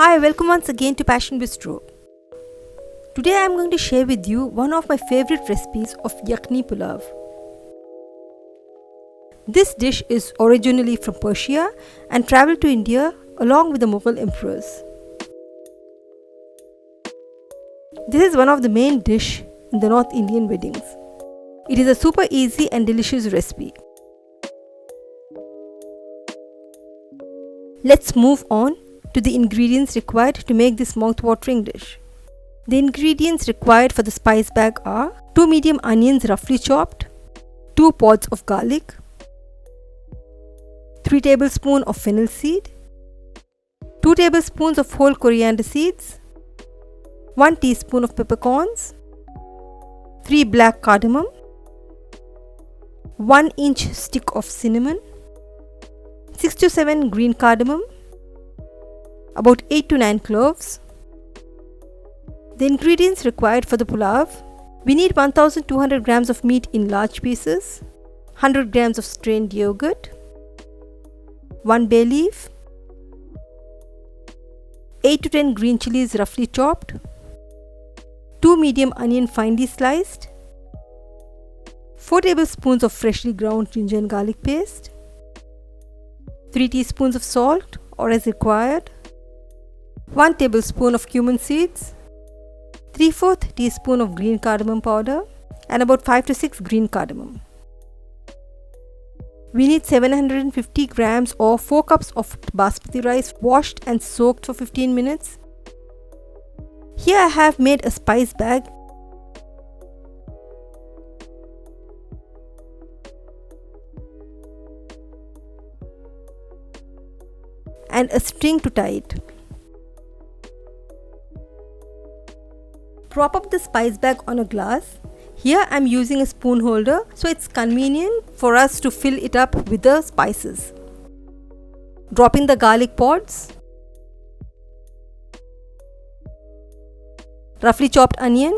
Hi, welcome once again to Passion Bistro. Today I am going to share with you one of my favorite recipes of yakhni pulao. This dish is originally from Persia and traveled to India along with the Mughal emperors. This is one of the main dishes in the North Indian weddings. It is a super easy and delicious recipe. Let's move on to the ingredients required to make this mouth-watering dish. The ingredients required for the spice bag are 2 medium onions roughly chopped, 2 pods of garlic, 3 tablespoons of fennel seed, 2 tablespoons of whole coriander seeds, 1 teaspoon of peppercorns, 3 black cardamom, 1 inch stick of cinnamon, 6 to 7 green cardamom, about 8 to 9 cloves. The ingredients required for the pulao: we need 1200 grams of meat in large pieces, 100 grams of strained yogurt, 1 bay leaf, 8 to 10 green chilies roughly chopped, 2 medium onion finely sliced, 4 tablespoons of freshly ground ginger and garlic paste, 3 teaspoons of salt or as required, 1 tablespoon of cumin seeds, 3/4 teaspoon of green cardamom powder and about 5 to 6 green cardamom. We need 750 grams or 4 cups of basmati rice washed and soaked for 15 minutes. Here I have made a spice bag. And a string to tie it. Prop up the spice bag on a glass. Here I am using a spoon holder so it's convenient for us to fill it up with the spices. Drop in the garlic pods, roughly chopped onion,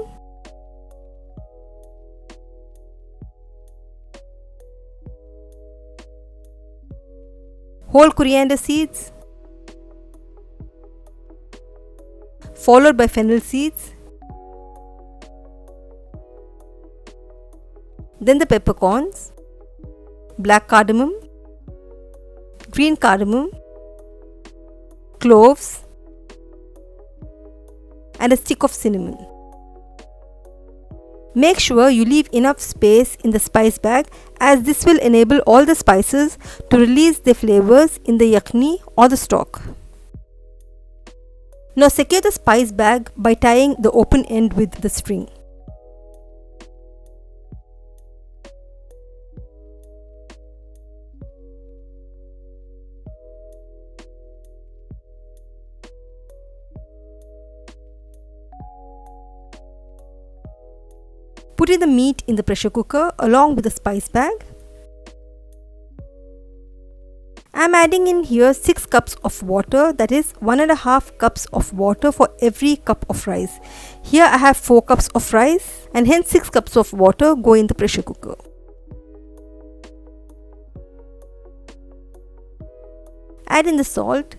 whole coriander seeds, followed by fennel seeds, then the peppercorns, black cardamom, green cardamom, cloves, and a stick of cinnamon. Make sure you leave enough space in the spice bag as this will enable all the spices to release their flavors in the yakhni or the stock. Now secure the spice bag by tying the open end with the string. Put in the meat in the pressure cooker along with the spice bag. I am adding in here 6 cups of water, that is 1.5 cups of water for every cup of rice. Here I have 4 cups of rice and hence 6 cups of water go in the pressure cooker. Add in the salt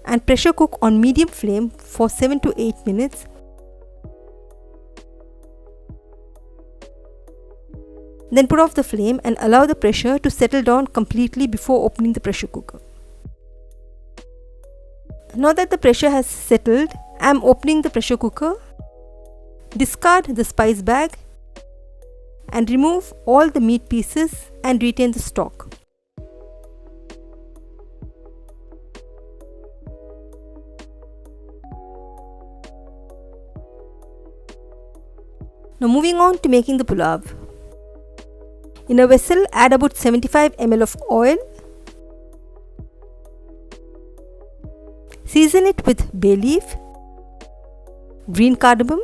and pressure cook on medium flame for 7 to 8 minutes. Then put off the flame and allow the pressure to settle down completely before opening the pressure cooker. Now that the pressure has settled, I am opening the pressure cooker. Discard the spice bag and remove all the meat pieces and retain the stock. Now moving on to making the pulao. In a vessel, add about 75 ml of oil. Season it with bay leaf, green cardamom,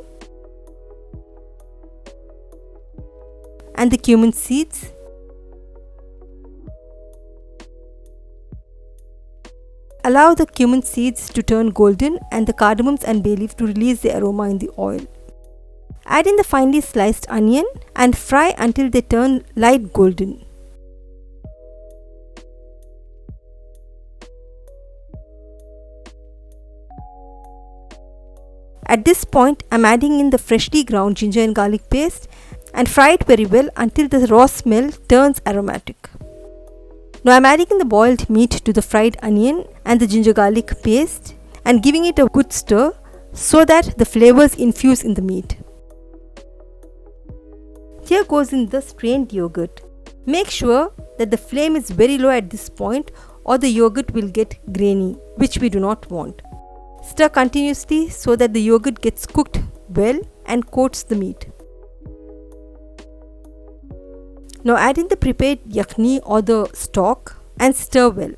and the cumin seeds. Allow the cumin seeds to turn golden and the cardamoms and bay leaf to release the aroma in the oil. Add in the finely sliced onion and fry until they turn light golden. At this point, I'm adding in the freshly ground ginger and garlic paste and fry it very well until the raw smell turns aromatic. Now I'm adding in the boiled meat to the fried onion and the ginger garlic paste and giving it a good stir so that the flavors infuse in the meat. Here goes in the strained yogurt. Make sure that the flame is very low at this point or the yogurt will get grainy, which we do not want. Stir continuously so that the yogurt gets cooked well and coats the meat. Now add in the prepared yakhni or the stock and stir well.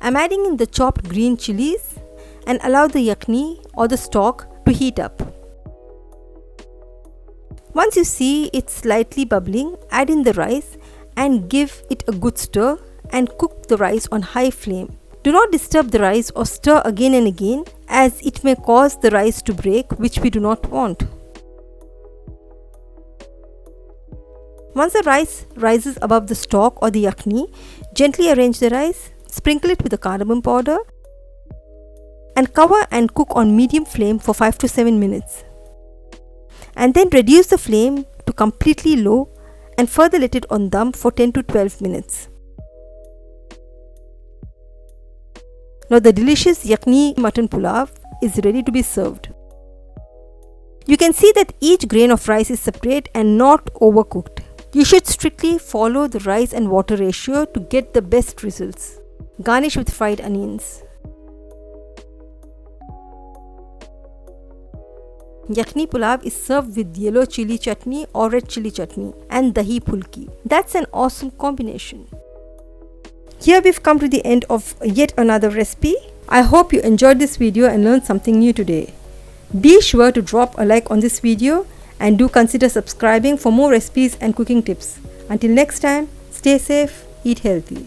I'm adding in the chopped green chilies and allow the yakhni or the stock to heat up. Once you see it slightly bubbling, add in the rice and give it a good stir and cook the rice on high flame. Do not disturb the rice or stir again and again as it may cause the rice to break, which we do not want. Once the rice rises above the stock or the yakhni, gently arrange the rice, sprinkle it with the cardamom powder and cover and cook on medium flame for 5 to 7 minutes. And then reduce the flame to completely low and further let it on dum for 10 to 12 minutes. Now the delicious yakhni mutton pulao is ready to be served. You can see that each grain of rice is separate and not overcooked. You should strictly follow the rice and water ratio to get the best results. Garnish with fried onions. Yakhni pulao is served with yellow chili chutney or red chili chutney and dahi pulki. That's an awesome combination. Here we've come to the end of yet another recipe. I hope you enjoyed this video and learned something new today. Be sure to drop a like on this video and do consider subscribing for more recipes and cooking tips. Until next time, stay safe, eat healthy.